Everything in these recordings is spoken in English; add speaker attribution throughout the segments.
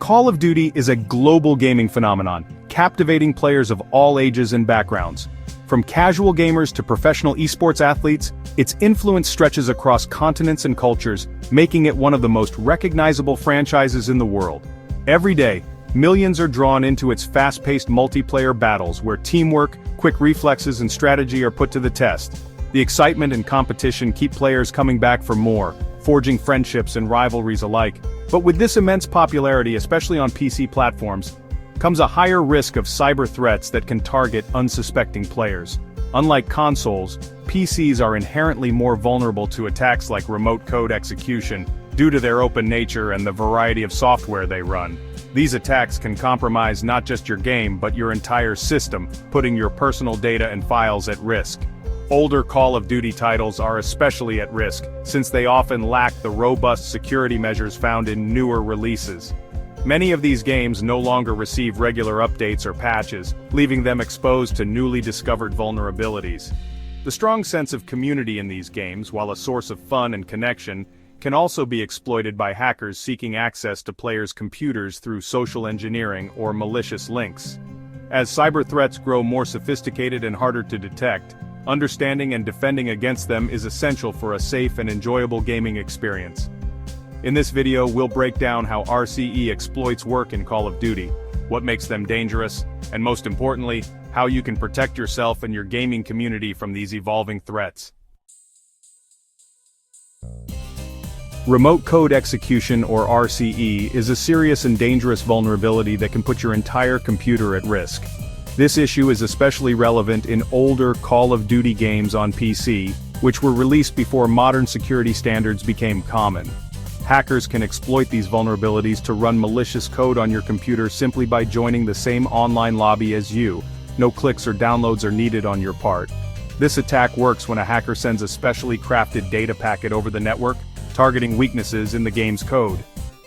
Speaker 1: Call of Duty is a global gaming phenomenon, captivating players of all ages and backgrounds. From casual gamers to professional esports athletes, its influence stretches across continents and cultures, making it one of the most recognizable franchises in the world. Every day, millions are drawn into its fast-paced multiplayer battles where teamwork, quick reflexes and strategy are put to the test. The excitement and competition keep players coming back for more, forging friendships and rivalries alike. But with this immense popularity, especially on PC platforms, comes a higher risk of cyber threats that can target unsuspecting players. Unlike consoles, PCs are inherently more vulnerable to attacks like remote code execution, due to their open nature and the variety of software they run. These attacks can compromise not just your game but your entire system, putting your personal data and files at risk. Older Call of Duty titles are especially at risk, since they often lack the robust security measures found in newer releases. Many of these games no longer receive regular updates or patches, leaving them exposed to newly discovered vulnerabilities. The strong sense of community in these games, while a source of fun and connection, can also be exploited by hackers seeking access to players' computers through social engineering or malicious links. As cyber threats grow more sophisticated and harder to detect, understanding and defending against them is essential for a safe and enjoyable gaming experience. In this video, we'll break down how RCE exploits work in Call of Duty, what makes them dangerous, and most importantly, how you can protect yourself and your gaming community from these evolving threats. Remote code execution, or RCE, is a serious and dangerous vulnerability that can put your entire computer at risk. This issue is especially relevant in older Call of Duty games on PC, which were released before modern security standards became common. Hackers can exploit these vulnerabilities to run malicious code on your computer simply by joining the same online lobby as you. No clicks or downloads are needed on your part. This attack works when a hacker sends a specially crafted data packet over the network, targeting weaknesses in the game's code.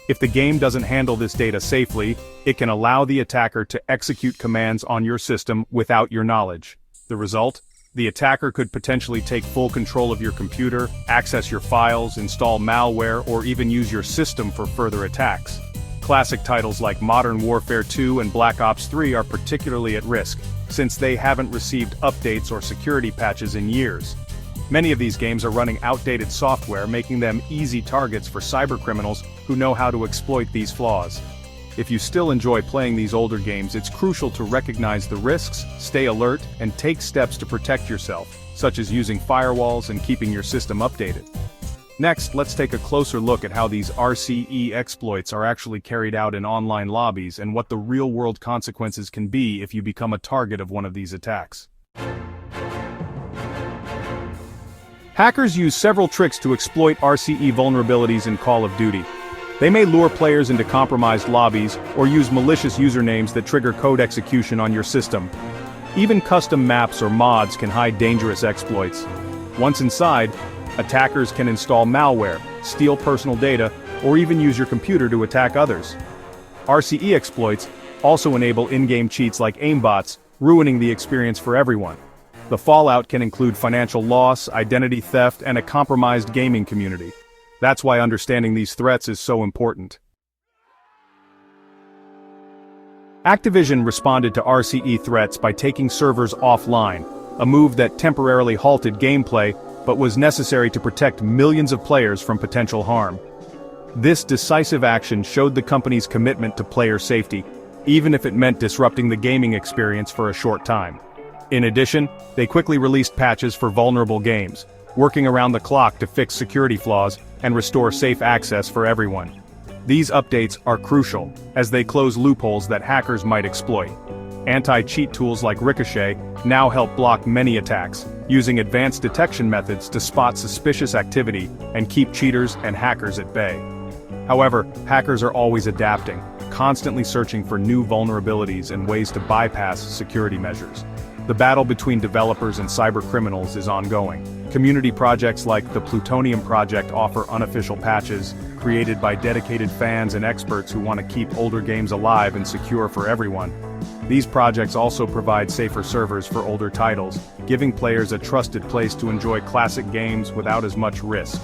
Speaker 1: If the game doesn't handle this data safely, it can allow the attacker to execute commands on your system without your knowledge. The result? The attacker could potentially take full control of your computer, access your files, install malware, or even use your system for further attacks. Classic titles like Modern Warfare 2 and Black Ops 3 are particularly at risk, since they haven't received updates or security patches in years. Many of these games are running outdated software, making them easy targets for cybercriminals who know how to exploit these flaws. If you still enjoy playing these older games, it's crucial to recognize the risks, stay alert, and take steps to protect yourself, such as using firewalls and keeping your system updated. Next, let's take a closer look at how these RCE exploits are actually carried out in online lobbies and what the real-world consequences can be if you become a target of one of these attacks. Hackers use several tricks to exploit RCE vulnerabilities in Call of Duty. They may lure players into compromised lobbies or use malicious usernames that trigger code execution on your system. Even custom maps or mods can hide dangerous exploits. Once inside, attackers can install malware, steal personal data, or even use your computer to attack others. RCE exploits also enable in-game cheats like aimbots, ruining the experience for everyone. The fallout can include financial loss, identity theft, and a compromised gaming community. That's why understanding these threats is so important. Activision responded to RCE threats by taking servers offline, a move that temporarily halted gameplay but was necessary to protect millions of players from potential harm. This decisive action showed the company's commitment to player safety, even if it meant disrupting the gaming experience for a short time. In addition, they quickly released patches for vulnerable games, working around the clock to fix security flaws and restore safe access for everyone. These updates are crucial, as they close loopholes that hackers might exploit. Anti-cheat tools like Ricochet now help block many attacks, using advanced detection methods to spot suspicious activity and keep cheaters and hackers at bay. However, hackers are always adapting, constantly searching for new vulnerabilities and ways to bypass security measures. The battle between developers and cybercriminals is ongoing. Community projects like the Plutonium Project offer unofficial patches, created by dedicated fans and experts who want to keep older games alive and secure for everyone. These projects also provide safer servers for older titles, giving players a trusted place to enjoy classic games without as much risk.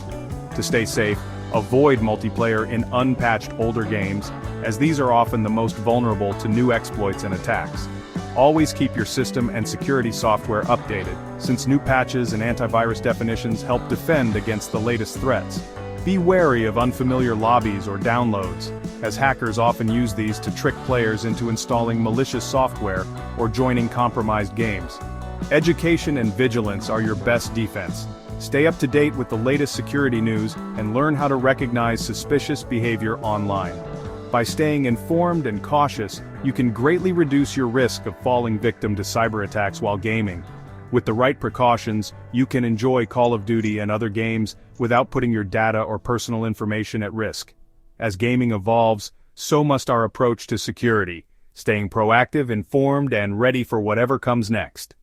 Speaker 1: To stay safe, Avoid multiplayer in unpatched older games, as these are often the most vulnerable to new exploits and attacks. Always keep your system and security software updated, since new patches and antivirus definitions help defend against the latest threats. Be wary of unfamiliar lobbies or downloads, as hackers often use these to trick players into installing malicious software or joining compromised games. Education and vigilance are your best defense. Stay up to date with the latest security news and learn how to recognize suspicious behavior online. By staying informed and cautious, you can greatly reduce your risk of falling victim to cyber attacks while gaming. With the right precautions, you can enjoy Call of Duty and other games without putting your data or personal information at risk. As gaming evolves, so must our approach to security, staying proactive, informed, and ready for whatever comes next.